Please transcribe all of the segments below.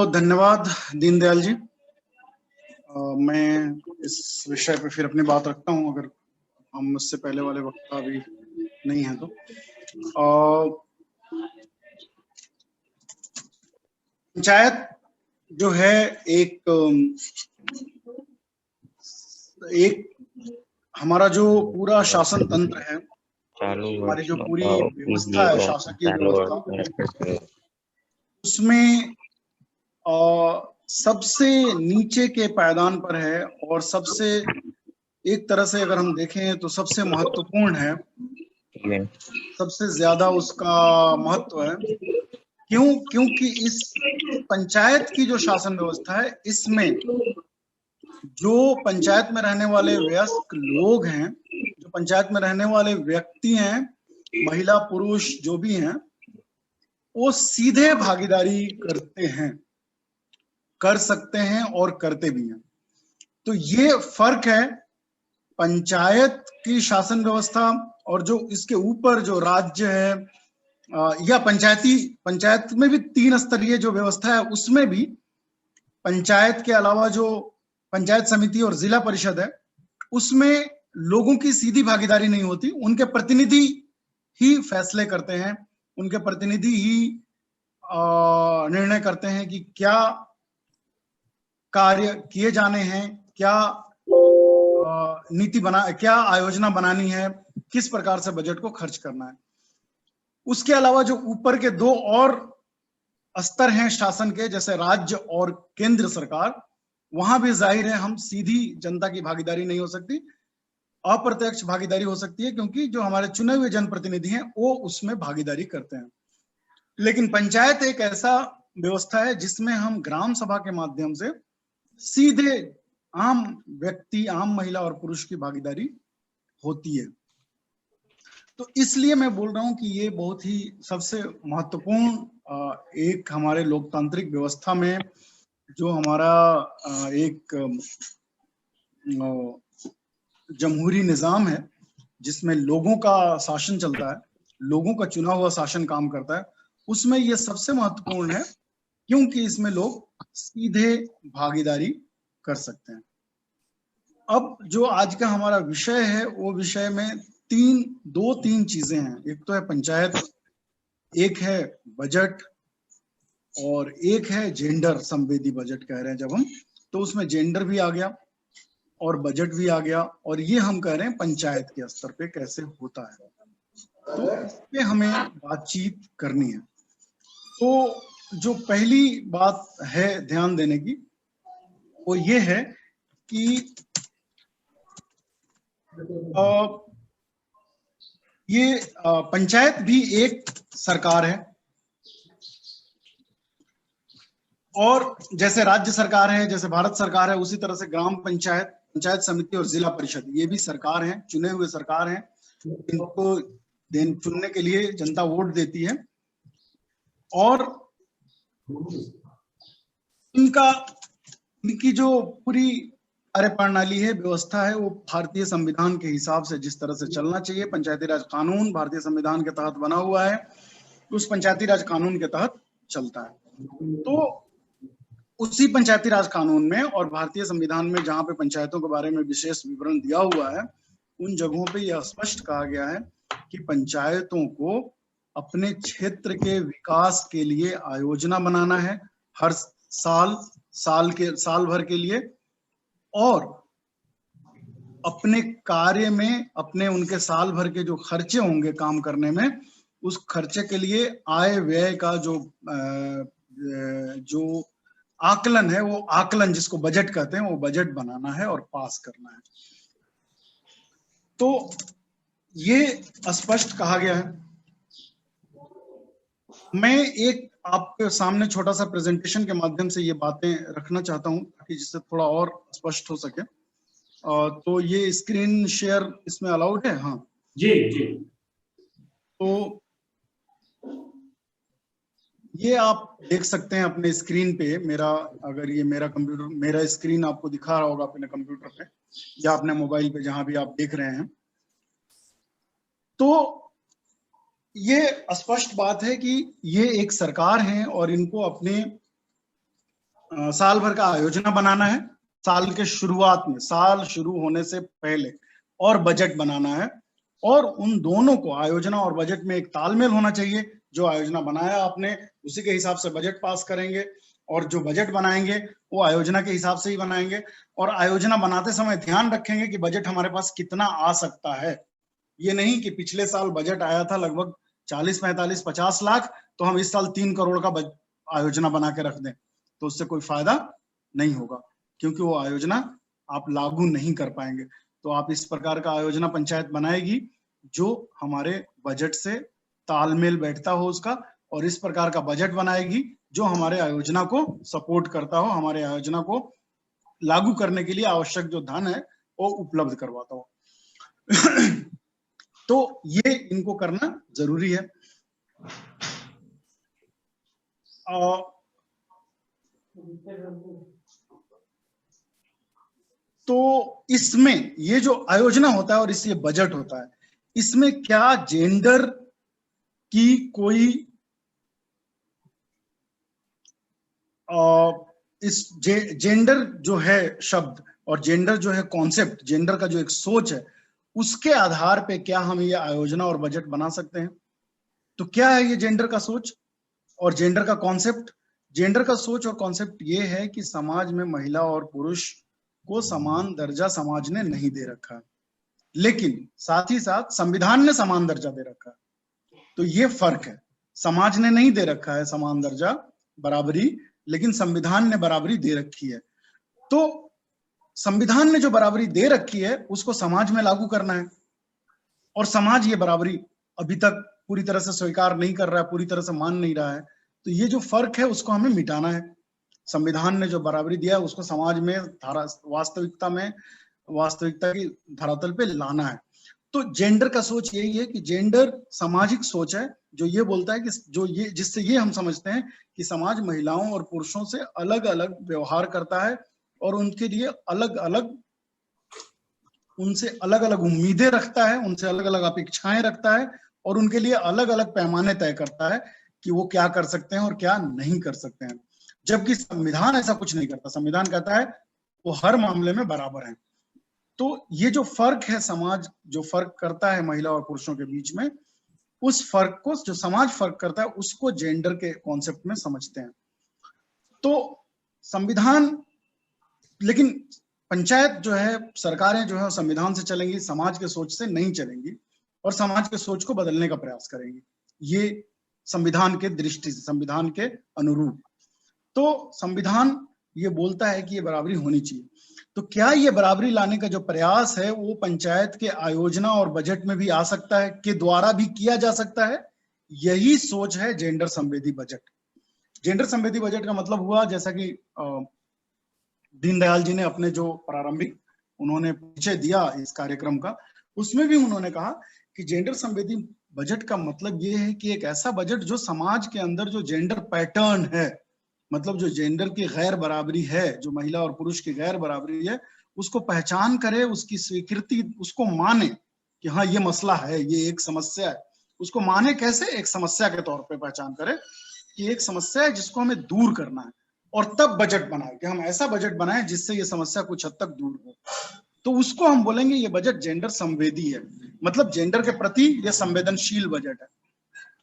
तो धन्यवाद दीनदयाल जी। मैं इस विषय पे फिर अपनी बात रखता हूँ, अगर हम मुझसे पहले वाले वक्ता अभी नहीं है तो। पंचायत जो है एक हमारा जो पूरा शासन तंत्र है, हमारी जो पूरी व्यवस्था है, शासकीय व्यवस्था, उसमें सबसे नीचे के पायदान पर है और सबसे, एक तरह से अगर हम देखें तो सबसे महत्वपूर्ण है, सबसे ज्यादा उसका महत्व है। क्योंकि इस पंचायत की जो शासन व्यवस्था है, इसमें जो पंचायत में रहने वाले वयस्क लोग हैं, जो पंचायत में रहने वाले व्यक्ति हैं, महिला पुरुष जो भी हैं, वो सीधे भागीदारी करते हैं, कर सकते हैं और करते भी हैं। तो ये फर्क है पंचायत की शासन व्यवस्था और जो इसके ऊपर जो राज्य है, या पंचायत में भी 3 स्तरीय जो व्यवस्था है, उसमें भी पंचायत के अलावा जो पंचायत समिति और जिला परिषद है, उसमें लोगों की सीधी भागीदारी नहीं होती। उनके प्रतिनिधि ही फैसले करते हैं, उनके प्रतिनिधि ही निर्णय करते हैं कि क्या कार्य किए जाने हैं, क्या क्या आयोजना बनानी है, किस प्रकार से बजट को खर्च करना है। उसके अलावा जो ऊपर के 2 और स्तर हैं शासन के, जैसे राज्य और केंद्र सरकार, वहां भी जाहिर है हम सीधी जनता की भागीदारी नहीं हो सकती, अप्रत्यक्ष भागीदारी हो सकती है, क्योंकि जो हमारे चुने हुए जनप्रतिनिधि हैं वो उसमें भागीदारी करते हैं। लेकिन पंचायत एक ऐसा व्यवस्था है जिसमें हम ग्राम सभा के माध्यम से सीधे आम व्यक्ति, आम महिला और पुरुष की भागीदारी होती है। तो इसलिए मैं बोल रहा हूं कि ये बहुत ही सबसे महत्वपूर्ण एक हमारे लोकतांत्रिक व्यवस्था में जो हमारा एक जमहूरी निजाम है, जिसमें लोगों का शासन चलता है, लोगों का चुना हुआ शासन काम करता है, उसमें ये सबसे महत्वपूर्ण है, क्योंकि इसमें लोग सीधे भागीदारी कर सकते हैं। अब जो आज का हमारा विषय है, वो विषय में 3 चीजें हैं। एक तो है पंचायत, एक है बजट, और एक है जेंडर संवेदी बजट कह रहे हैं जब हम, तो उसमें जेंडर भी आ गया और बजट भी आ गया, और ये हम कह रहे हैं पंचायत के स्तर पे कैसे होता है, तो इस पे हमें बातचीत करनी है। तो जो पहली बात है ध्यान देने की, वो ये है कि ये पंचायत भी एक सरकार है, और जैसे राज्य सरकार है, जैसे भारत सरकार है, उसी तरह से ग्राम पंचायत, पंचायत समिति और जिला परिषद, ये भी सरकार है, चुने हुए सरकार है। इनको चुनने के लिए जनता वोट देती है, और इनकी जो पूरी कार्यप्रणाली है, व्यवस्था है, वो भारतीय संविधान के हिसाब से जिस तरह से चलना चाहिए, पंचायती राज कानून भारतीय संविधान के तहत बना हुआ है, उस पंचायती राज कानून के तहत चलता है। तो उसी पंचायती राज कानून में और भारतीय संविधान में जहां पे पंचायतों के बारे में विशेष विवरण दिया हुआ है, उन जगहों पे यह स्पष्ट कहा गया है कि पंचायतों को अपने क्षेत्र के विकास के लिए आयोजना बनाना है हर साल भर के लिए, और अपने कार्य में, अपने उनके साल भर के जो खर्चे होंगे काम करने में, उस खर्चे के लिए आय व्यय का जो आकलन है, वो आकलन जिसको बजट कहते हैं, वो बजट बनाना है और पास करना है। तो ये स्पष्ट कहा गया है। मैं एक आपके सामने छोटा सा प्रेजेंटेशन के माध्यम से ये बातें रखना चाहता हूं, ताकि जिससे थोड़ा और स्पष्ट हो सके। तो ये स्क्रीन शेयर इसमें अलाउड है? हाँ जी जी। तो ये आप देख सकते हैं अपने स्क्रीन पे, अगर ये मेरा स्क्रीन आपको दिखा रहा होगा अपने कंप्यूटर पे या अपने मोबाइल पे, जहां भी आप देख रहे हैं, तो ये स्पष्ट बात है कि ये एक सरकार है और इनको अपने साल भर का आयोजना बनाना है, साल के शुरुआत में, साल शुरू होने से पहले, और बजट बनाना है। और उन दोनों को, आयोजना और बजट में एक तालमेल होना चाहिए। जो आयोजना बनाया आपने उसी के हिसाब से बजट पास करेंगे, और जो बजट बनाएंगे वो आयोजना के हिसाब से ही बनाएंगे। और आयोजना बनाते समय ध्यान रखेंगे कि बजट हमारे पास कितना आ सकता है। ये नहीं कि पिछले साल बजट आया था लगभग 40, 45, 50 लाख, तो हम इस साल 3 करोड़ का आयोजना बना के रख दें, तो उससे कोई फायदा नहीं होगा, क्योंकि वो आयोजना आप लागू नहीं कर पाएंगे। तो आप इस प्रकार का आयोजना पंचायत बनाएगी जो हमारे बजट से तालमेल बैठता हो उसका, और इस प्रकार का बजट बनाएगी जो हमारे आयोजना को सपोर्ट करता हो, हमारे आयोजना को लागू करने के लिए आवश्यक जो धन है वो उपलब्ध करवाता हो। तो ये इनको करना जरूरी है। तो इसमें ये जो आयोजना होता है और इससे बजट होता है, इसमें क्या जेंडर की कोई इस जेंडर जो है शब्द और जेंडर जो है कॉन्सेप्ट, जेंडर का जो एक सोच है, उसके आधार पे क्या हम ये आयोजना और बजट बना सकते हैं? तो क्या है ये जेंडर का सोच और जेंडर का कॉन्सेप्ट? जेंडर का सोच और कॉन्सेप्ट ये है कि समाज में महिला और पुरुष को समान दर्जा समाज ने नहीं दे रखा है, लेकिन साथ ही साथ संविधान ने समान दर्जा दे रखा है। तो ये फर्क है, समाज ने नहीं दे रखा है समान दर्जा, बराबरी, लेकिन संविधान ने बराबरी दे रखी है। तो संविधान ने जो बराबरी दे रखी है उसको समाज में लागू करना है, और समाज ये बराबरी अभी तक पूरी तरह से स्वीकार नहीं कर रहा है, पूरी तरह से मान नहीं रहा है। तो ये जो फर्क है उसको हमें मिटाना है। संविधान ने जो बराबरी दिया है उसको समाज में वास्तविकता की धरातल पे लाना है। तो जेंडर का सोच यही है कि जेंडर सामाजिक सोच है जो ये बोलता है कि जो ये जिससे ये हम समझते हैं कि समाज महिलाओं और पुरुषों से अलग अलग व्यवहार करता है, और उनके लिए उनसे अलग अलग उम्मीदें रखता है, उनसे अलग अलग अपेक्षाएं रखता है, और उनके लिए अलग अलग पैमाने तय करता है कि वो क्या कर सकते हैं और क्या नहीं कर सकते हैं। जबकि संविधान ऐसा कुछ नहीं करता। संविधान कहता है वो हर मामले में बराबर है। तो ये जो फर्क है, समाज जो फर्क करता है महिला और पुरुषों के बीच में, उस फर्क को जो समाज फर्क करता है उसको जेंडर के कॉन्सेप्ट में समझते हैं। तो संविधान, लेकिन पंचायत जो है, सरकारें जो है संविधान से चलेंगी, समाज के सोच से नहीं चलेंगी, और समाज के सोच को बदलने का प्रयास करेंगी, ये संविधान के दृष्टि से, संविधान के अनुरूप। तो संविधान ये बोलता है कि ये बराबरी होनी चाहिए। तो क्या ये बराबरी लाने का जो प्रयास है वो पंचायत के आयोजना और बजट में भी आ सकता है, के द्वारा भी किया जा सकता है? यही सोच है जेंडर संवेदी बजट। जेंडर संवेदी बजट का मतलब हुआ, जैसा कि दीनदयाल जी ने अपने जो प्रारंभिक उन्होंने परिचय दिया इस कार्यक्रम का, उसमें भी उन्होंने कहा कि जेंडर संवेदी बजट का मतलब ये है कि एक ऐसा बजट जो समाज के अंदर जो जेंडर पैटर्न है, मतलब जो जेंडर की गैर बराबरी है, जो महिला और पुरुष की गैर बराबरी है, उसको पहचान करे, उसकी स्वीकृति, उसको माने कि हाँ ये मसला है, ये एक समस्या है। उसको माने कैसे? एक समस्या के तौर पे पहचान करे कि एक समस्या है जिसको हमें दूर करना है, और तब बजट बनाए कि हम ऐसा बजट बनाएं जिससे ये समस्या कुछ हद तक दूर हो। तो उसको हम बोलेंगे ये बजट जेंडर संवेदी है, मतलब जेंडर के प्रति ये संवेदनशील बजट है।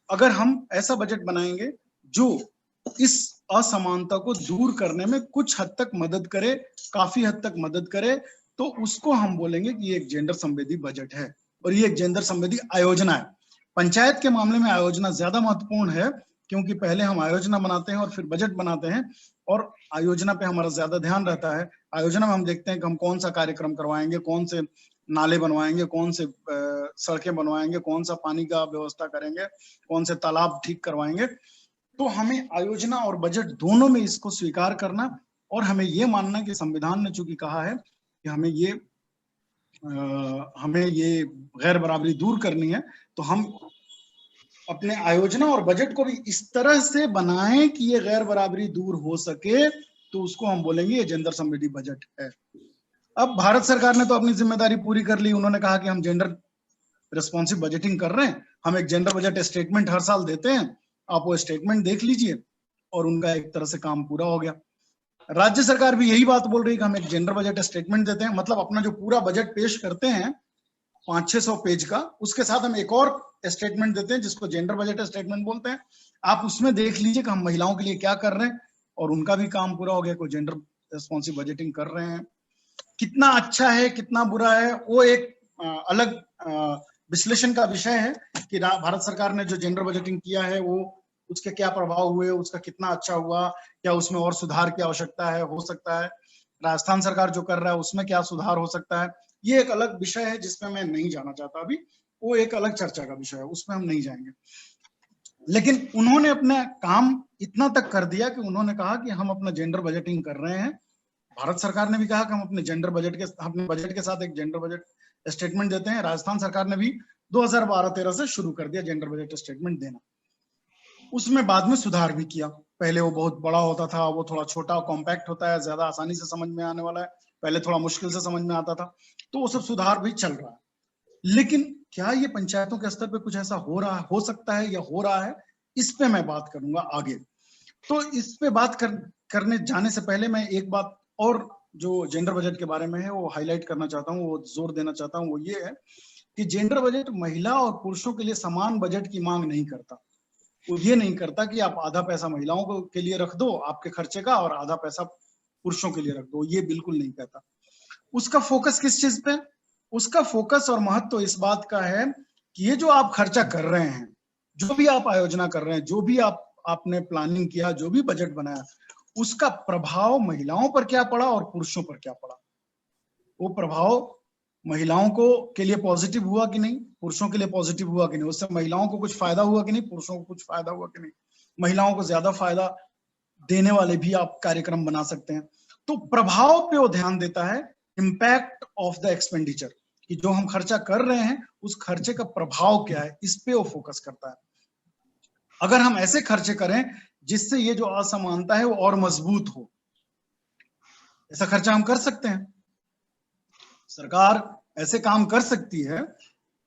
अगर हम ऐसा बजट बनाएंगे जो इस असमानता को दूर करने में कुछ हद तक मदद करे, काफी हद तक मदद करे, तो उसको हम बोलेंगे कि ये एक जेंडर संवेदी बजट है, और ये एक जेंडर संवेदी आयोजना है। पंचायत के मामले में आयोजना ज्यादा महत्वपूर्ण है, क्योंकि पहले हम आयोजना बनाते हैं और फिर बजट बनाते हैं, और आयोजना पे हमारा ज्यादा ध्यान रहता है। आयोजना में हम देखते हैं कि हम कौन सा कार्यक्रम करवाएंगे, कौन से नाले बनवाएंगे, कौन से सड़कें बनवाएंगे, कौन सा पानी का व्यवस्था करेंगे, कौन से तालाब ठीक करवाएंगे। तो हमें आयोजना और बजट दोनों में इसको स्वीकार करना, और हमें ये मानना कि संविधान ने चूंकि कहा है कि हमें ये गैर बराबरी दूर करनी है, तो हम अपने आयोजना और बजट को भी इस तरह से बनाएं कि ये गैर बराबरी दूर हो सके, तो उसको हम बोलेंगे ये जेंडर संवेदी बजट है। अब भारत सरकार ने तो अपनी जिम्मेदारी पूरी कर ली। उन्होंने कहा कि हम जेंडर रिस्पॉन्सिव बजटिंग कर रहे हैं, हम एक जेंडर बजट स्टेटमेंट हर साल देते हैं, आप वो स्टेटमेंट देख लीजिए, और उनका एक तरह से काम पूरा हो गया। राज्य सरकार भी यही बात बोल रही है कि हम एक जेंडर बजट स्टेटमेंट देते हैं, मतलब अपना जो पूरा बजट पेश करते हैं 500-600 पेज का, उसके साथ हम एक और स्टेटमेंट देते हैं जिसको जेंडर बजट स्टेटमेंट बोलते हैं। आप उसमें देख लीजिए कि हम महिलाओं के लिए क्या कर रहे हैं, और उनका भी काम पूरा हो गया, कोई जेंडर रेस्पॉन्सिव बजटिंग कर रहे हैं। कितना अच्छा है कितना बुरा है वो एक अलग विश्लेषण का विषय है कि भारत सरकार ने जो जेंडर बजटिंग किया है वो उसके क्या प्रभाव हुए, उसका कितना अच्छा हुआ, क्या उसमें और सुधार की आवश्यकता है, हो सकता है राजस्थान सरकार जो कर रहा है उसमें क्या सुधार हो सकता है, ये एक अलग विषय है जिसमें मैं नहीं जाना चाहता अभी, वो एक अलग चर्चा का विषय है, उसमें हम नहीं जाएंगे। लेकिन उन्होंने अपना काम इतना तक कर दिया कि उन्होंने कहा कि हम अपना जेंडर बजटिंग कर रहे हैं। भारत सरकार ने भी कहा कि हम अपने बजट के साथ एक जेंडर बजट स्टेटमेंट देते हैं। राजस्थान सरकार ने भी 2012-13 से शुरू कर दिया जेंडर बजट स्टेटमेंट देना। उसमें बाद में सुधार भी किया, पहले वो बहुत बड़ा होता था, वो थोड़ा छोटा कॉम्पैक्ट होता है, ज्यादा आसानी से समझ में आने वाला है, पहले थोड़ा मुश्किल से समझ में आता था, तो वो सब सुधार भी चल रहा है। लेकिन क्या ये पंचायतों के स्तर पे कुछ ऐसा हो सकता है या हो रहा है, इस पे मैं बात करूंगा आगे। तो इस पे बात करने जाने से पहले मैं एक बात और जो जेंडर बजट के बारे में है वो हाईलाइट करना चाहता हूँ, वो जोर देना चाहता हूँ, वो ये है कि जेंडर बजट महिला और पुरुषों के लिए समान बजट की मांग नहीं करता। वो ये नहीं करता कि आप आधा पैसा महिलाओं को के लिए रख दो आपके खर्चे का और आधा पैसा पुरुषों के लिए रख दो, ये बिल्कुल नहीं कहता। उसका फोकस किस चीज पे, उसका फोकस और महत्व तो इस बात का है कि ये जो आप खर्चा कर रहे हैं, जो भी आप आयोजना कर रहे हैं, जो भी आपने प्लानिंग किया, जो भी बजट बनाया, उसका प्रभाव महिलाओं पर क्या पड़ा और पुरुषों पर क्या पड़ा। वो प्रभाव महिलाओं को के लिए पॉजिटिव हुआ कि नहीं, पुरुषों के लिए पॉजिटिव हुआ कि नहीं, उससे महिलाओं को कुछ फायदा हुआ कि नहीं, पुरुषों को कुछ फायदा हुआ कि नहीं, महिलाओं को ज्यादा फायदा देने वाले भी आप कार्यक्रम बना सकते हैं। तो प्रभाव पे वो ध्यान देता है, इम्पैक्ट ऑफ द एक्सपेंडिचर, कि जो हम खर्चा कर रहे हैं उस खर्चे का प्रभाव क्या है, इस पे वो फोकस करता है। अगर हम ऐसे खर्चे करें जिससे ये जो असमानता है वो और मजबूत हो, ऐसा खर्चा हम कर सकते हैं। सरकार ऐसे काम कर सकती है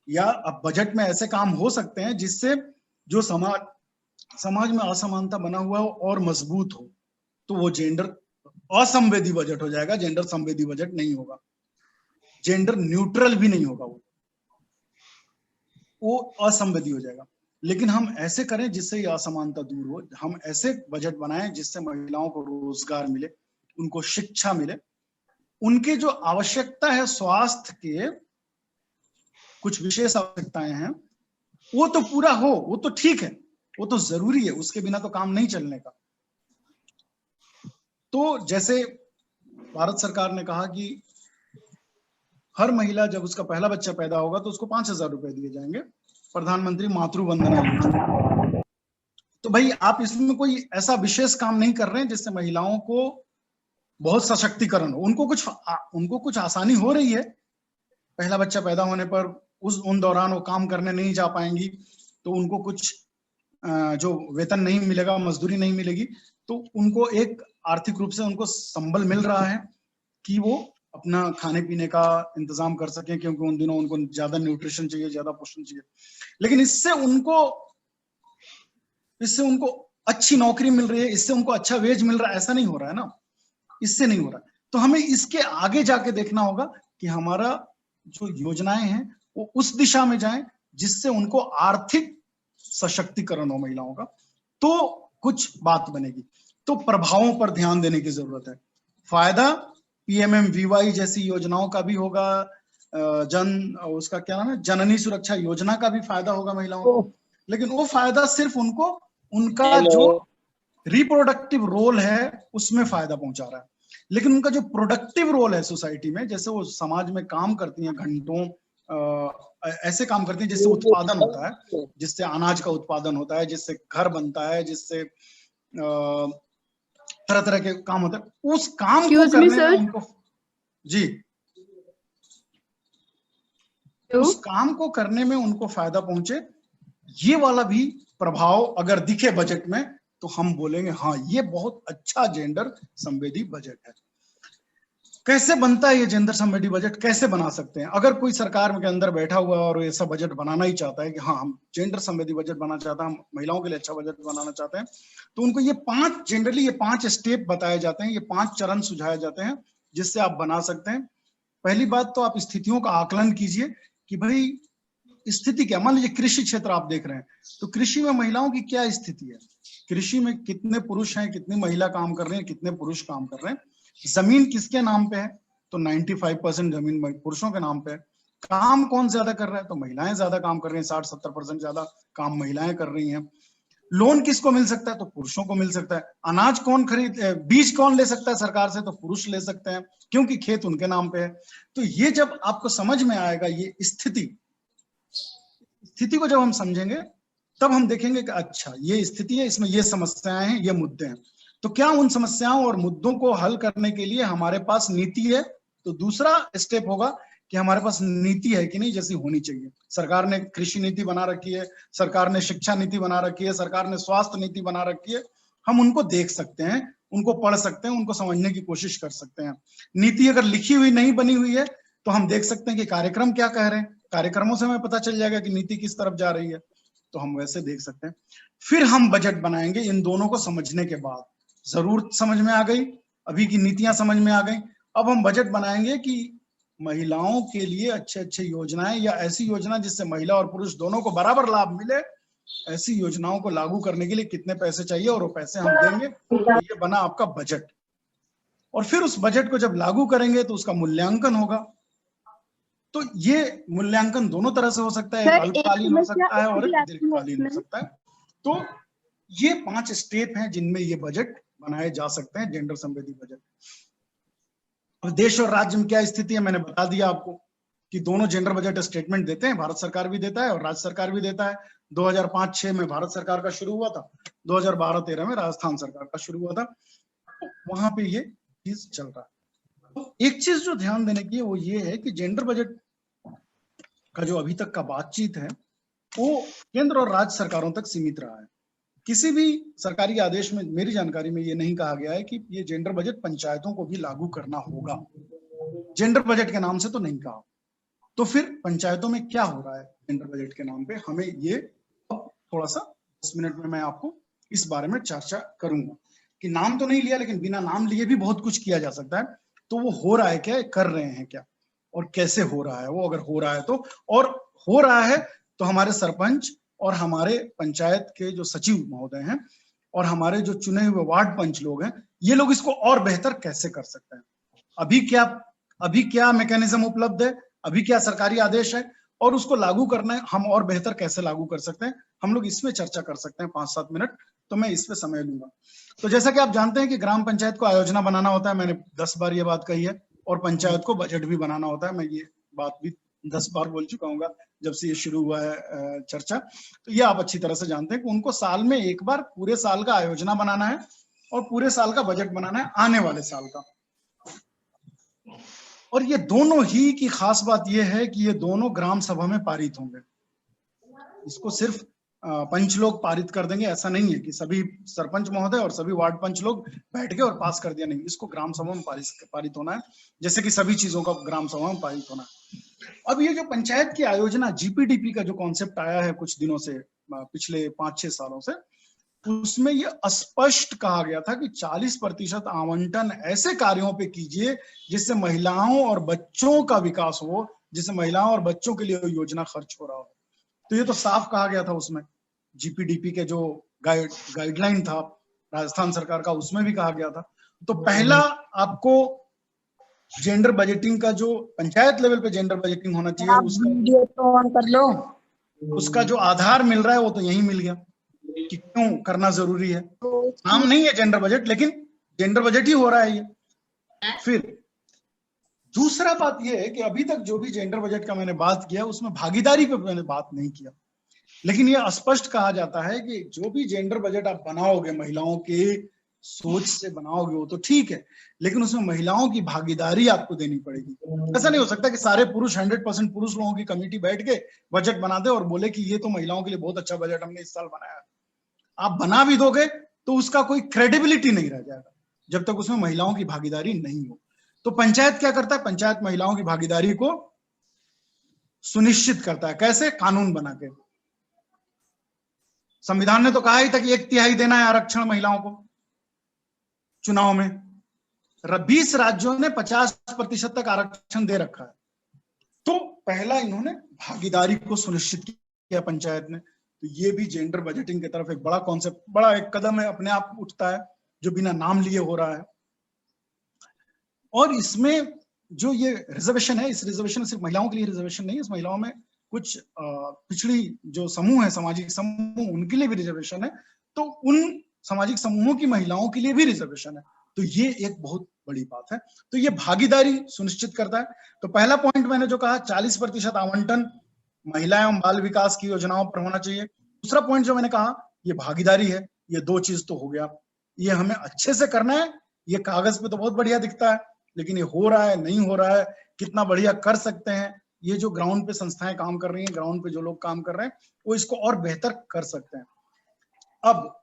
या अब बजट में ऐसे काम हो सकते हैं जिससे जो समाज में असमानता बना हुआ हो और मजबूत हो, तो वो जेंडर असंवेदी बजट हो जाएगा, जेंडर संवेदी बजट नहीं होगा, जेंडर न्यूट्रल भी नहीं होगा, वो असंवेदी हो जाएगा। लेकिन हम ऐसे करें जिससे ये असमानता दूर हो, हम ऐसे बजट बनाएं जिससे महिलाओं को रोजगार मिले, उनको शिक्षा मिले, उनके जो आवश्यकता है स्वास्थ्य के कुछ विशेष आवश्यकताएं हैं वो तो पूरा हो, वो तो ठीक है, वो तो जरूरी है, उसके बिना तो काम नहीं चलने का। तो जैसे भारत सरकार ने कहा कि हर महिला जब उसका पहला बच्चा पैदा होगा तो उसको 5,000 रुपए दिए जाएंगे, प्रधानमंत्री मातृ वंदना योजना। तो भाई आप इसमें कोई ऐसा विशेष काम नहीं कर रहे हैं जिससे महिलाओं को बहुत सशक्तिकरण हो, उनको कुछ आसानी हो रही है, पहला बच्चा पैदा होने पर उन दौरान वो काम करने नहीं जा पाएंगी तो उनको कुछ जो वेतन नहीं मिलेगा, मजदूरी नहीं मिलेगी, तो उनको एक आर्थिक रूप से उनको संबल मिल रहा है कि वो अपना खाने पीने का इंतजाम कर सकें, क्योंकि उन दिनों उनको ज्यादा न्यूट्रिशन चाहिए, ज्यादा पोषण चाहिए। लेकिन इससे उनको अच्छी नौकरी मिल रही है, इससे उनको अच्छा वेज मिल रहा है, ऐसा नहीं हो रहा है ना, इससे नहीं हो रहा। तो हमें इसके आगे जाके देखना होगा कि हमारा जो योजनाएं हैं वो उस दिशा में जाएं जिससे उनको आर्थिक सशक्तिकरण हो महिलाओं का, तो कुछ बात बनेगी। तो प्रभावों पर ध्यान देने की जरूरत है। फायदा पीएमएमवीवाई जैसी योजनाओं का भी होगा, उसका क्या नाम है, जननी सुरक्षा योजना का भी फायदा होगा महिलाओं को, लेकिन वो फायदा सिर्फ उनको उनका जो रिप्रोडक्टिव रोल है उसमें फायदा पहुंचा रहा है, लेकिन उनका जो प्रोडक्टिव रोल है सोसाइटी में, जैसे वो समाज में काम करती हैं घंटों, ऐसे काम करती हैं जिससे उत्पादन होता है, जिससे अनाज का उत्पादन होता है, जिससे घर बनता है, जिससे तरह तरह के काम होते हैं, उस काम को करने में उनको जी उस काम को करने में उनको फायदा पहुंचे, ये वाला भी प्रभाव अगर दिखे बजट में तो हम बोलेंगे हाँ ये बहुत अच्छा जेंडर संवेदी बजट है। कैसे बनता है ये जेंडर समृद्धि बजट, कैसे बना सकते हैं? अगर कोई सरकार के अंदर बैठा हुआ है और ऐसा बजट बनाना ही चाहता है कि हाँ हम जेंडर समृद्धि बजट बनाना चाहते हैं, हम महिलाओं के लिए अच्छा बजट बनाना चाहते हैं, तो उनको ये जनरली 5 स्टेप बताए जाते हैं, ये 5 चरण सुझाए जाते हैं जिससे आप बना सकते हैं। पहली बात तो आप स्थितियों का आकलन कीजिए कि भाई स्थिति क्या, मान लीजिए कृषि क्षेत्र आप देख रहे हैं, तो कृषि में महिलाओं की क्या स्थिति है, कृषि में कितने पुरुष हैं, कितनी महिला काम कर रहे हैं, कितने पुरुष काम कर रहे हैं, जमीन किसके नाम पे है, तो 95% जमीन पुरुषों के नाम पे है, काम कौन ज्यादा कर रहा है, तो महिलाएं ज्यादा काम कर रही हैं, 60-70% ज्यादा काम महिलाएं कर रही हैं, लोन किसको मिल सकता है, तो पुरुषों को मिल सकता है, अनाज कौन बीज कौन ले सकता है सरकार से, तो पुरुष ले सकते हैं क्योंकि खेत उनके नाम पे है। तो ये जब आपको समझ में आएगा, ये स्थिति को जब हम समझेंगे तब हम देखेंगे कि अच्छा ये स्थिति है, इसमें ये समस्याएं हैं, ये मुद्दे हैं, तो क्या उन समस्याओं और मुद्दों को हल करने के लिए हमारे पास नीति है। तो दूसरा स्टेप होगा कि हमारे पास नीति है कि नहीं, जैसी होनी चाहिए। सरकार ने कृषि नीति बना रखी है, सरकार ने शिक्षा नीति बना रखी है, सरकार ने स्वास्थ्य नीति बना रखी है, हम उनको देख सकते हैं, उनको पढ़ सकते हैं, उनको समझने की कोशिश कर सकते हैं। नीति अगर लिखी हुई नहीं बनी हुई है तो हम देख सकते हैं कि कार्यक्रम क्या कह रहे हैं, कार्यक्रमों से हमें पता चल जाएगा कि नीति किस तरफ जा रही है, तो हम वैसे देख सकते हैं। फिर हम बजट बनाएंगे इन दोनों को समझने के बाद, जरूरत समझ में आ गई, अभी की नीतियां समझ में आ गई, अब हम बजट बनाएंगे कि महिलाओं के लिए अच्छे अच्छे योजनाएं या ऐसी योजना जिससे महिला और पुरुष दोनों को बराबर लाभ मिले, ऐसी योजनाओं को लागू करने के लिए कितने पैसे चाहिए और वो पैसे हम देंगे। तो ये बना आपका बजट। और फिर उस बजट को जब लागू करेंगे तो उसका मूल्यांकन होगा। तो ये मूल्यांकन दोनों तरह से हो सकता है, एक अल्पकालीन हो सकता है और एक दीर्घकालीन हो सकता है। तो ये 5 स्टेप हैं जिनमें ये बजट बनाए जा सकते हैं, जेंडर समृद्धि बजट। और देश और राज्य में क्या स्थिति है मैंने बता दिया आपको कि दोनों जेंडर बजट स्टेटमेंट देते हैं, भारत सरकार भी देता है और राज्य सरकार भी देता है। 2005-06 में भारत सरकार का शुरू हुआ था, 2012-13 में राजस्थान सरकार का शुरू हुआ था, वहां पे ये चीज चल रहा है। तो एक चीज जो ध्यान देने की है वो ये है कि जेंडर बजट का जो अभी तक का बातचीत है वो केंद्र और राज्य सरकारों तक सीमित रहा है। किसी भी सरकारी आदेश में मेरी जानकारी में ये नहीं कहा गया है कि ये जेंडर बजट पंचायतों को भी लागू करना होगा, जेंडर बजट के नाम से तो नहीं कहा। तो फिर पंचायतों में क्या हो रहा है जेंडर बजट के नाम पे, हमें ये थोड़ा सा 10 मिनट में मैं आपको इस बारे में चर्चा करूंगा कि नाम तो नहीं लिया लेकिन बिना नाम लिए भी बहुत कुछ किया जा सकता है। तो वो हो रहा है क्या, कर रहे हैं क्या और कैसे हो रहा है वो, अगर हो रहा है तो, और हो रहा है तो हमारे सरपंच और हमारे पंचायत के जो सचिव महोदय हैं और हमारे जो चुने हुए वार्ड पंच लोग हैं, ये लोग इसको और बेहतर कैसे कर सकते हैं। अभी क्या मैकेनिज्म उपलब्ध है, अभी क्या सरकारी आदेश है और उसको लागू करना है, हम और बेहतर कैसे लागू कर सकते हैं, हम लोग इसमें चर्चा कर सकते हैं 5-7 मिनट। तो मैं इस पे समय लूंगा। तो जैसा कि आप जानते हैं कि ग्राम पंचायत को आयोजना बनाना होता है, मैंने 10 बार ये बात कही है, और पंचायत को बजट भी बनाना होता है, मैं ये बात भी 10 बार बोल चुका हूँ जब से ये शुरू हुआ है चर्चा। तो ये आप अच्छी तरह से जानते हैं कि उनको साल में एक बार पूरे साल का आयोजना बनाना है और पूरे साल का बजट बनाना है आने वाले साल का। और ये दोनों ही की खास बात ये है कि ये दोनों ग्राम सभा में पारित होंगे। इसको सिर्फ पंच लोग पारित कर देंगे ऐसा नहीं है कि सभी सरपंच महोदय और सभी वार्ड पंच लोग बैठ के और पास कर दिया, नहीं, इसको ग्राम सभा में पारित होना है, जैसे कि सभी चीजों का ग्राम सभा में पारित होना है। अब ये जो पंचायत की आयोजना जीपीडीपी का जो कॉन्सेप्ट आया है कुछ दिनों से, पिछले 5-6 सालों से, उसमें ये स्पष्ट कहा गया था कि 40% आवंटन ऐसे कार्यों पे कीजिए जिससे महिलाओं और बच्चों का विकास हो, जिससे महिलाओं और बच्चों के लिए योजना खर्च हो रहा हो। तो ये तो साफ कहा गया था उसमें, जीपीडीपी के जो गाइडलाइन था राजस्थान सरकार का, उसमें भी कहा गया था। तो पहला आपको जेंडर बजटिंग का जो पंचायत लेवल पे जेंडर बजटिंग होना चाहिए, वीडियो तो ऑन कर लो, उसका जो आधार मिल रहा है वो तो यही मिल गया कि क्यों करना जरूरी है। नाम नहीं है जेंडर बजट, लेकिन जेंडर बजट ही हो रहा है ये। फिर दूसरा बात यह है कि अभी तक जो भी जेंडर बजट का मैंने बात किया उसमें भागीदारी पे मैंने बात नहीं किया, लेकिन ये स्पष्ट कहा जाता है कि जो भी जेंडर बजट आप बनाओगे महिलाओं के सोच से बनाओगे वो तो ठीक है, लेकिन उसमें महिलाओं की भागीदारी आपको देनी पड़ेगी। ऐसा नहीं हो सकता कि सारे पुरुष 100% पुरुष लोगों की कमेटी बैठ के बजट बना दे और बोले कि ये तो महिलाओं के लिए बहुत अच्छा बजट हमने इस साल बनाया। आप बना भी दोगे तो उसका कोई क्रेडिबिलिटी नहीं रह जाएगा जब तक उसमें महिलाओं की भागीदारी नहीं हो। तो पंचायत क्या करता है? पंचायत महिलाओं की भागीदारी को सुनिश्चित करता है। कैसे? कानून बना के। संविधान ने तो कहा ही था कि 1/3 देना है आरक्षण महिलाओं को चुनाव में। 20 राज्यों ने 50% तक आरक्षण दे रखा है। तो पहला इन्होंने भागीदारी को सुनिश्चित किया पंचायत ने। तो ये भी जेंडर बजटिंग की तरफ एक बड़ा कॉन्सेप्ट, बड़ा एक कदम है, अपने आप उठता है, जो बिना नाम लिए हो रहा है। और इसमें जो ये रिजर्वेशन है, इस रिजर्वेशन सिर्फ महिलाओं के लिए रिजर्वेशन नहीं है, इस महिलाओं में कुछ पिछड़ी जो समूह है, सामाजिक समूह, उनके लिए भी रिजर्वेशन है। तो उन सामाजिक समूहों की महिलाओं के लिए भी रिजर्वेशन है। तो ये एक बहुत बड़ी बात है। तो ये भागीदारी सुनिश्चित करता है। तो पहला पॉइंट मैंने जो कहा, 40% आवंटन महिला एवं बाल विकास की योजनाओं पर होना चाहिए। दूसरा पॉइंट जो मैंने कहा, ये भागीदारी है। ये दो चीज तो हो गया, ये हमें अच्छे से करना है। ये कागज पे तो बहुत बढ़िया दिखता है, लेकिन ये हो रहा है नहीं हो रहा है, कितना बढ़िया कर सकते हैं, ये जो ग्राउंड पे संस्थाएं काम कर रही हैं, ग्राउंड पे जो लोग काम कर रहे हैं, वो इसको और बेहतर कर सकते हैं। अब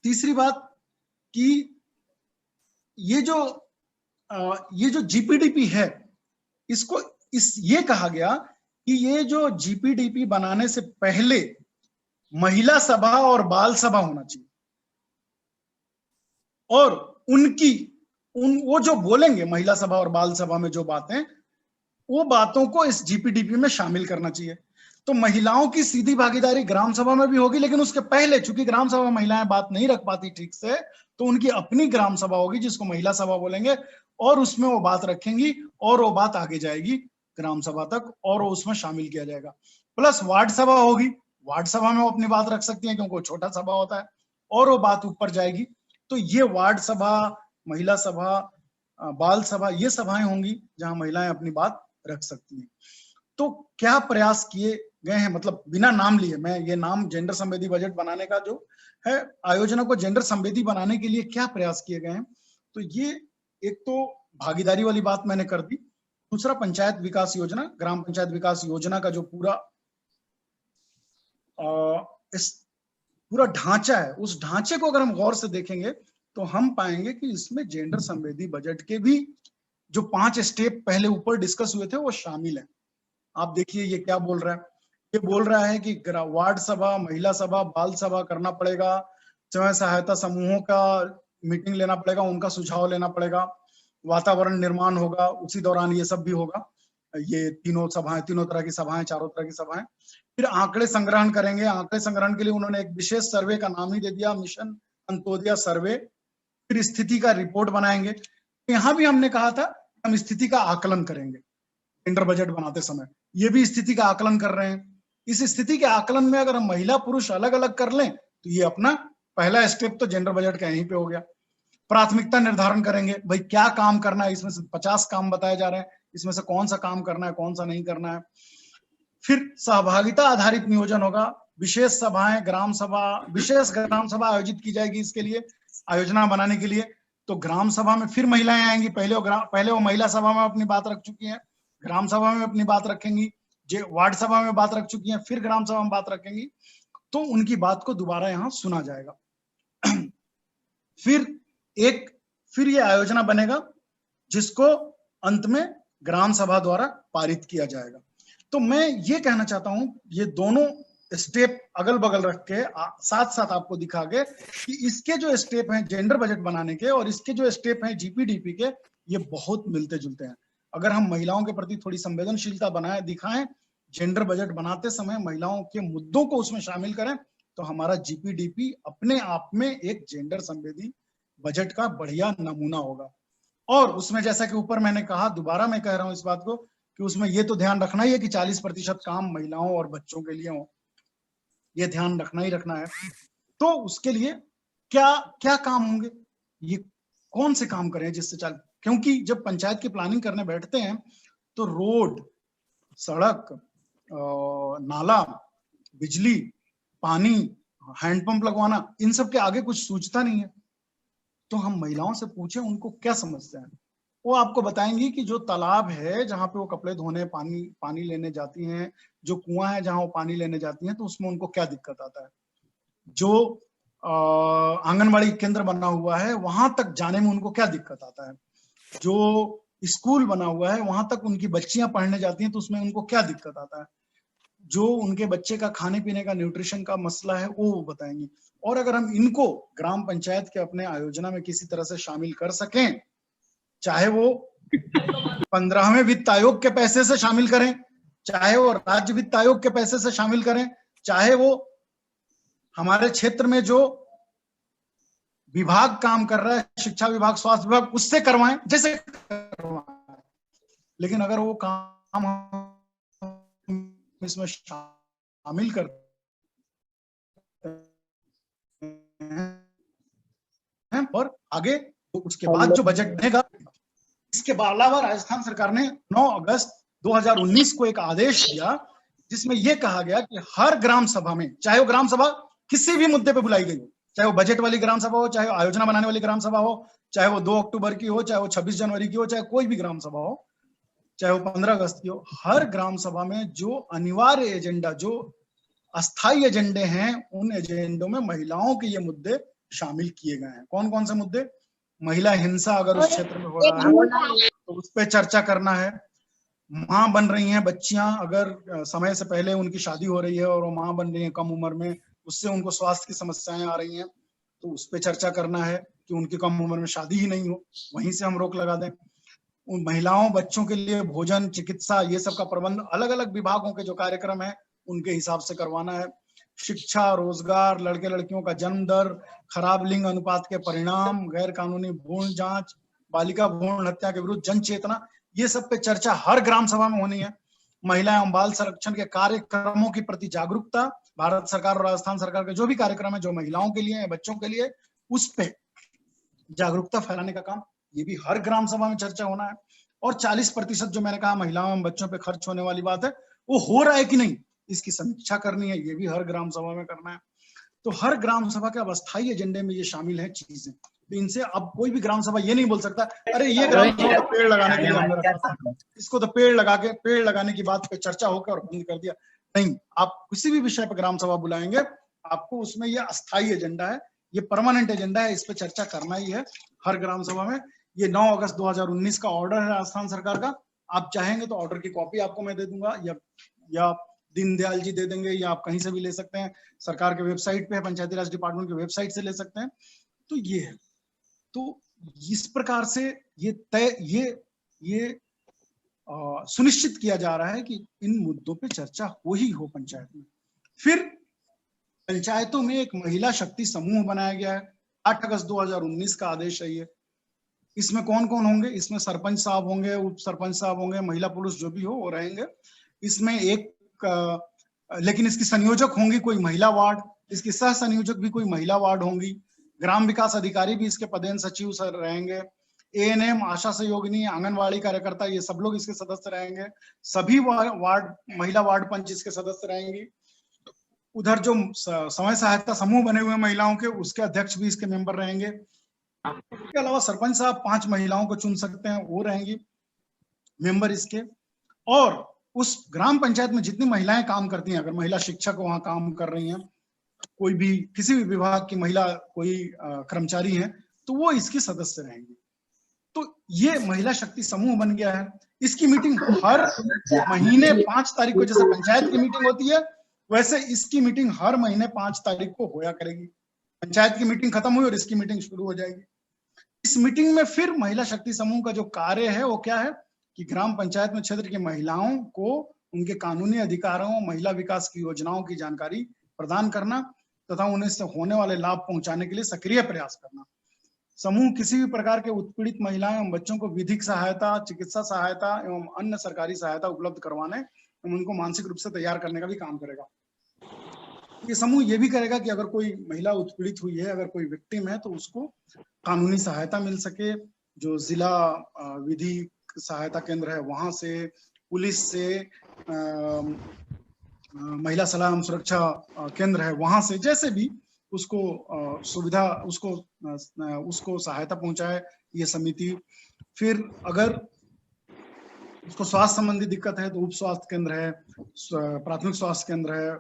तीसरी बात कि ये जो जीपीडीपी है, इसको ये कहा गया कि ये जो जीपीडीपी बनाने से पहले महिला सभा और बाल सभा होना चाहिए, और वो जो बोलेंगे महिला सभा और बाल सभा में जो बातें, वो बातों को इस जीपीडीपी में शामिल करना चाहिए। तो महिलाओं की सीधी भागीदारी ग्राम सभा में भी होगी, लेकिन उसके पहले, चूंकि ग्राम सभा में महिलाएं बात नहीं रख पाती ठीक से, तो उनकी अपनी ग्राम सभा होगी जिसको महिला सभा बोलेंगे, और उसमें वो बात रखेंगी और वो बात आगे जाएगी ग्राम सभा तक और वो उसमें शामिल किया जाएगा। प्लस वार्ड सभा होगी, वार्ड सभा में वो अपनी बात रख सकती है क्योंकि वो छोटा सभा होता है, और वो बात ऊपर जाएगी। तो ये वार्ड सभा, महिला सभा, बाल सभा, ये सभाएं होंगी जहां महिलाएं अपनी बात रख सकती हैं। तो क्या प्रयास किए गए हैं, मतलब बिना नाम लिए, मैं ये नाम जेंडर संवेदी बजट बनाने का जो है, आयोजना को जेंडर संवेदी बनाने के लिए क्या प्रयास किए गए हैं। तो ये एक तो भागीदारी वाली बात मैंने कर दी। दूसरा, पंचायत विकास योजना, ग्राम पंचायत विकास योजना का जो इस पूरा ढांचा है, उस ढांचे को अगर हम गौर से देखेंगे तो हम पाएंगे कि इसमें जेंडर संवेदी बजट के भी जो 5 स्टेप पहले ऊपर डिस्कस हुए थे वो शामिल हैं। आप देखिए ये क्या बोल रहा है, ये बोल रहा है कि वार्ड सभा, महिला सभा, बाल सभा करना पड़ेगा, स्वयं सहायता समूहों का मीटिंग लेना पड़ेगा, उनका सुझाव लेना पड़ेगा, वातावरण निर्माण होगा, उसी दौरान ये सब भी होगा। ये तीनों सभाएं, तीनों तरह की सभाएं, चारों तरह की सभाएं। फिर आंकड़े संग्रहण करेंगे। आंकड़े संग्रहण के लिए उन्होंने एक विशेष सर्वे का नाम ही दे दिया, मिशन अंत्योदय सर्वे। फिर स्थिति का रिपोर्ट बनाएंगे। यहां भी हमने कहा था हम स्थिति का आकलन करेंगे जेंडर बजट बनाते समय, ये भी स्थिति का आकलन कर रहे हैं। इस स्थिति के आकलन में अगर हम महिला पुरुष अलग अलग कर लें तो ये अपना पहला स्टेप तो जेंडर बजट का यहीं पे हो गया। प्राथमिकता निर्धारण करेंगे, भाई क्या काम करना है, इसमें से 50 काम बताए जा रहे हैं, इसमें से कौन सा काम करना है, कौन सा नहीं करना है। फिर सहभागिता आधारित नियोजन होगा, विशेष सभाएं, ग्राम सभा, विशेष ग्राम सभा आयोजित की जाएगी इसके लिए, आयोजना बनाने के लिए। तो ग्राम सभा में फिर महिलाएं आएंगी, पहले वो महिला सभा में अपनी बात रख चुकी हैं, ग्राम सभा में अपनी बात रखेंगी, वार्ड सभा में बात रख चुकी हैं, फिर ग्राम सभा में बात रखेंगी, तो उनकी बात को दोबारा यहाँ सुना जाएगा। फिर ये आयोजना बनेगा जिसको अंत में ग्राम सभा द्वारा पारित किया जाएगा। तो मैं ये कहना चाहता हूं, ये दोनों स्टेप अगल बगल रख के साथ साथ आपको दिखा के कि इसके जो स्टेप हैं जेंडर बजट बनाने के और इसके जो स्टेप हैं जीपीडीपी के, ये बहुत मिलते जुलते हैं। अगर हम महिलाओं के प्रति थोड़ी संवेदनशीलता बनाए दिखाएं, जेंडर बजट बनाते समय महिलाओं के मुद्दों को उसमें शामिल करें, तो हमारा जीपीडीपी अपने आप में एक जेंडर संवेदी बजट का बढ़िया नमूना होगा। और उसमें जैसा कि ऊपर मैंने कहा, दोबारा मैं कह रहा हूं इस बात को कि उसमें ये तो ध्यान रखना ही है कि 40% काम महिलाओं और बच्चों के लिए हो, ये ध्यान रखना ही रखना है। तो उसके लिए क्या क्या काम होंगे, ये कौन से काम करें जिससे चल, क्योंकि जब पंचायत की प्लानिंग करने बैठते हैं तो रोड, सड़क, नाला, बिजली, पानी, हैंडपंप लगवाना, इन सब के आगे कुछ सूझता नहीं है। तो हम महिलाओं से पूछें उनको क्या समस्या है, वो आपको बताएंगी कि जो तालाब है जहाँ पे वो कपड़े धोने पानी लेने जाती हैं, जो कुआं है जहाँ वो पानी लेने जाती हैं, तो उसमें उनको क्या दिक्कत आता है। जो आंगनबाड़ी केंद्र बना हुआ है वहां तक जाने में उनको क्या दिक्कत आता है। जो स्कूल बना हुआ है वहां तक उनकी बच्चियां पढ़ने जाती हैं तो उसमें उनको क्या दिक्कत आता है, जो उनके बच्चे का खाने पीने का न्यूट्रिशन का मसला है वो बताएंगे। और अगर हम इनको ग्राम पंचायत के अपने आयोजना में किसी तरह से शामिल कर सकें, चाहे वो 15वें वित्त आयोग के पैसे से शामिल करें, चाहे वो राज्य वित्त आयोग के पैसे से शामिल करें, चाहे वो हमारे क्षेत्र में जो विभाग काम कर रहा है, शिक्षा विभाग, स्वास्थ्य विभाग, उससे करवाएं, जैसे करवाएं, लेकिन अगर वो काम इसमें शामिल करते हैं और आगे उसके बाद जो बजट बनेगा, इसके अलावा राजस्थान सरकार ने 9 अगस्त 2019 को एक आदेश दिया जिसमें यह कहा गया कि हर ग्राम सभा में, चाहे वो ग्राम सभा किसी भी मुद्दे पे बुलाई गई हो, चाहे वो बजट वाली ग्राम सभा हो, चाहे आयोजना बनाने वाली ग्राम सभा हो, चाहे वो 2 अक्टूबर की हो, चाहे वो 26 जनवरी की हो, चाहे कोई भी ग्राम सभा हो, चाहे वो 15 अगस्त की हो, हर ग्राम सभा में जो अनिवार्य एजेंडा, जो अस्थायी एजेंडे हैं, उन एजेंडों में महिलाओं के ये मुद्दे शामिल किए गए हैं। कौन कौन से मुद्दे? महिला हिंसा अगर उस क्षेत्र में हो रहा है तो उस पर चर्चा करना है। मां बन रही हैं बच्चियां, अगर समय से पहले उनकी शादी हो रही है और वो मां बन रही है कम उम्र में, उससे उनको स्वास्थ्य की समस्याएं आ रही हैं, तो उस पर चर्चा करना है कि उनकी कम उम्र में शादी ही नहीं हो, वहीं से हम रोक लगा दें। उन महिलाओं बच्चों के लिए भोजन, चिकित्सा, ये सब का प्रबंध अलग अलग विभागों के जो कार्यक्रम है उनके हिसाब से करवाना है। शिक्षा, रोजगार, लड़के लड़कियों का जन्म दर, खराब लिंग अनुपात के परिणाम, गैर कानूनी भ्रूण जांच, बालिका भ्रूण हत्या के विरुद्ध जन चेतना, ये सब पे चर्चा हर ग्राम सभा में होनी है। महिला एवं बाल संरक्षण के कार्यक्रमों की प्रति जागरूकता, भारत सरकार और राजस्थान सरकार के जो भी कार्यक्रम है जो महिलाओं के लिए, बच्चों के लिए, उस पे जागरूकता फैलाने का काम, ये भी हर ग्राम सभा में चर्चा होना है। और 40% जो मैंने कहा महिलाओं एवं बच्चों पे खर्च होने वाली बात है, वो हो रहा है कि नहीं, इसकी समीक्षा करनी है, ये भी हर ग्राम सभा में करना है। तो हर ग्राम सभा के अब अस्थायी एजेंडे में ये शामिल है चीजें। तो इनसे अब कोई भी ग्राम सभा ये नहीं बोल सकता अरे ये ग्राम सभा पेड़ लगाने के लिए हमने रखा था, इसको तो पेड़ लगाने की बात पे चर्चा होकर और बंद कर दिया। नहीं, आप किसी भी विषय पर ग्राम सभा बुलाएंगे, आपको उसमें ये अस्थायी एजेंडा है, ये परमानेंट एजेंडा है, इस पर चर्चा करना ही है हर ग्राम सभा में। ये 9 अगस्त 2019 का ऑर्डर है राजस्थान सरकार का। आप चाहेंगे तो ऑर्डर की कॉपी आपको मैं दे दूंगा, या दीनदयाल जी दे देंगे, या आप कहीं से भी ले सकते हैं, सरकार के वेबसाइट पे है, पंचायती राज डिपार्टमेंट की वेबसाइट से ले सकते हैं। तो ये है, तो इस प्रकार से ये सुनिश्चित किया जा रहा है कि इन मुद्दों पे चर्चा हो ही हो पंचायत में। फिर पंचायतों में एक महिला शक्ति समूह बनाया गया है, 8 अगस्त 2019 का आदेश है ये। इसमें कौन कौन होंगे? इसमें सरपंच साहब होंगे, उप सरपंच साहब होंगे, महिला पुरुष जो भी हो वो रहेंगे इसमें। लेकिन इसकी संयोजक होंगी कोई महिला वार्ड, इसकी सह संयोजक भी कोई महिला वार्ड होंगी, ग्राम विकास अधिकारी भी इसके पदेन सचिव सर रहेंगे, एएनएम, आशा सहयोगिनी, आंगनवाड़ी कार्यकर्ता, ये सब लोग इसके सदस्य रहेंगे, सभी वार्ड महिला वार्ड पंच इसके सदस्य रहेंगी। उधर जो समय सहायता समूह बने हुए महिलाओं के, उसके अध्यक्ष भी इसके मेंबर रहेंगे। इसके अलावा सरपंच साहब 5 महिलाओं को चुन सकते हैं, वो रहेंगी मेंबर इसके। और उस ग्राम पंचायत में जितनी महिलाएं काम करती हैं, अगर महिला शिक्षक वहां काम कर रही हैं, कोई भी किसी भी विभाग की महिला कोई कर्मचारी है, तो वो इसकी सदस्य रहेंगी। तो ये महिला शक्ति समूह बन गया है। इसकी मीटिंग हर महीने 5 तारीख को, जैसे पंचायत की मीटिंग होती है वैसे इसकी मीटिंग हर महीने 5 तारीख को होया करेगी। पंचायत की मीटिंग खत्म हुई और इसकी मीटिंग शुरू हो जाएगी। इस मीटिंग में फिर महिला शक्ति समूह का जो कार्य है वो क्या है कि ग्राम पंचायत में क्षेत्र की महिलाओं को उनके कानूनी अधिकारों, महिला विकास की योजनाओं की जानकारी प्रदान करना तथा उन्हें से होने वाले लाभ पहुंचाने के लिए सक्रिय प्रयास करना। समूह किसी भी प्रकार के उत्पीड़ित महिलाएं एवं बच्चों को विधिक सहायता, चिकित्सा सहायता एवं अन्य सरकारी सहायता उपलब्ध करवाने एवं उनको मानसिक रूप से तैयार करने का भी काम करेगा। ये समूह ये भी करेगा कि अगर कोई महिला उत्पीड़ित हुई है, अगर कोई विक्टिम है, तो उसको कानूनी सहायता मिल सके। जो जिला विधि सहायता केंद्र है वहां से, पुलिस से, महिला सलाह एवं सुरक्षा केंद्र है वहां से, जैसे भी उसको सुविधा, उसको सहायता पहुंचाए ये समिति। फिर अगर उसको स्वास्थ्य संबंधी दिक्कत है तो उप स्वास्थ्य केंद्र है, प्राथमिक स्वास्थ्य केंद्र है,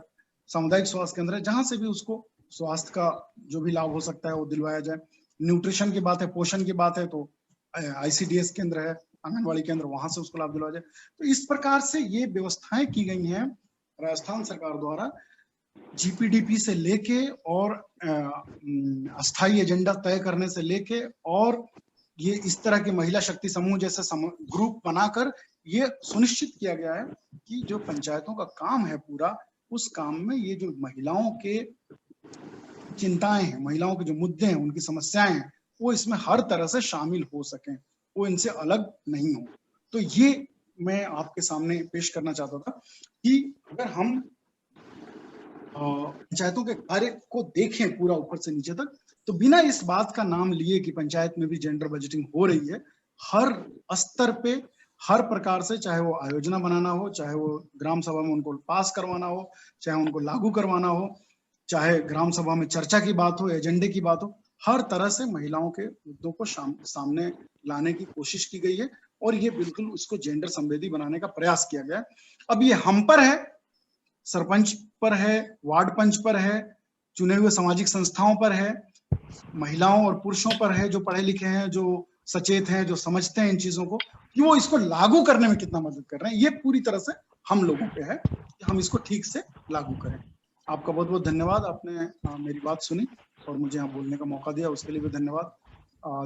सामुदायिक स्वास्थ्य केंद्र है, जहां से भी उसको स्वास्थ्य का जो भी लाभ हो सकता है वो दिलवाया जाए। न्यूट्रिशन की बात है, पोषण की बात है, तो ICDS केंद्र है, आंगनबाड़ी केंद्र, वहां से उसको लाभ दिलवाया जाए। तो इस प्रकार से ये व्यवस्थाएं की गई हैं राजस्थान सरकार द्वारा, GPDP से लेके और अस्थायी एजेंडा तय करने से लेके, और ये इस तरह के महिला शक्ति समूह जैसे ग्रुप बनाकर ये सुनिश्चित किया गया है कि जो पंचायतों का काम है पूरा, उस काम में ये जो महिलाओं के चिंताएं हैं, महिलाओं के जो मुद्दे हैं, उनकी समस्याएं हैं, वो इसमें हर तरह से शामिल हो सकें, वो इनसे अलग नहीं हो। तो ये मैं आपके सामने पेश करना चाहता था कि अगर हम पंचायतों के कार्य को देखें पूरा ऊपर से नीचे तक, तो बिना इस बात का नाम लिए कि पंचायत में भी जेंडर बजटिंग हो रही है, हर स्तर पे हर प्रकार से, चाहे वो आयोजना बनाना हो, चाहे वो ग्राम सभा में उनको पास करवाना हो, चाहे उनको लागू करवाना हो, चाहे ग्राम सभा में चर्चा की बात हो, एजेंडे की बात हो, हर तरह से महिलाओं के मुद्दों को सामने लाने की कोशिश की गई है, और ये बिल्कुल उसको जेंडर संवेदी बनाने का प्रयास किया गया है। अब ये हम पर है, सरपंच पर है, वार्ड पंच पर है, चुने हुए सामाजिक संस्थाओं पर है, महिलाओं और पुरुषों पर है जो पढ़े लिखे हैं, जो सचेत हैं, जो समझते हैं इन चीजों को, कि वो इसको लागू करने में कितना मदद कर रहे हैं। ये पूरी तरह से हम लोगों पे है कि हम इसको ठीक से लागू करें। आपका बहुत बहुत धन्यवाद, आपने मेरी बात सुनी और मुझे यहाँ बोलने का मौका दिया, उसके लिए भी धन्यवाद।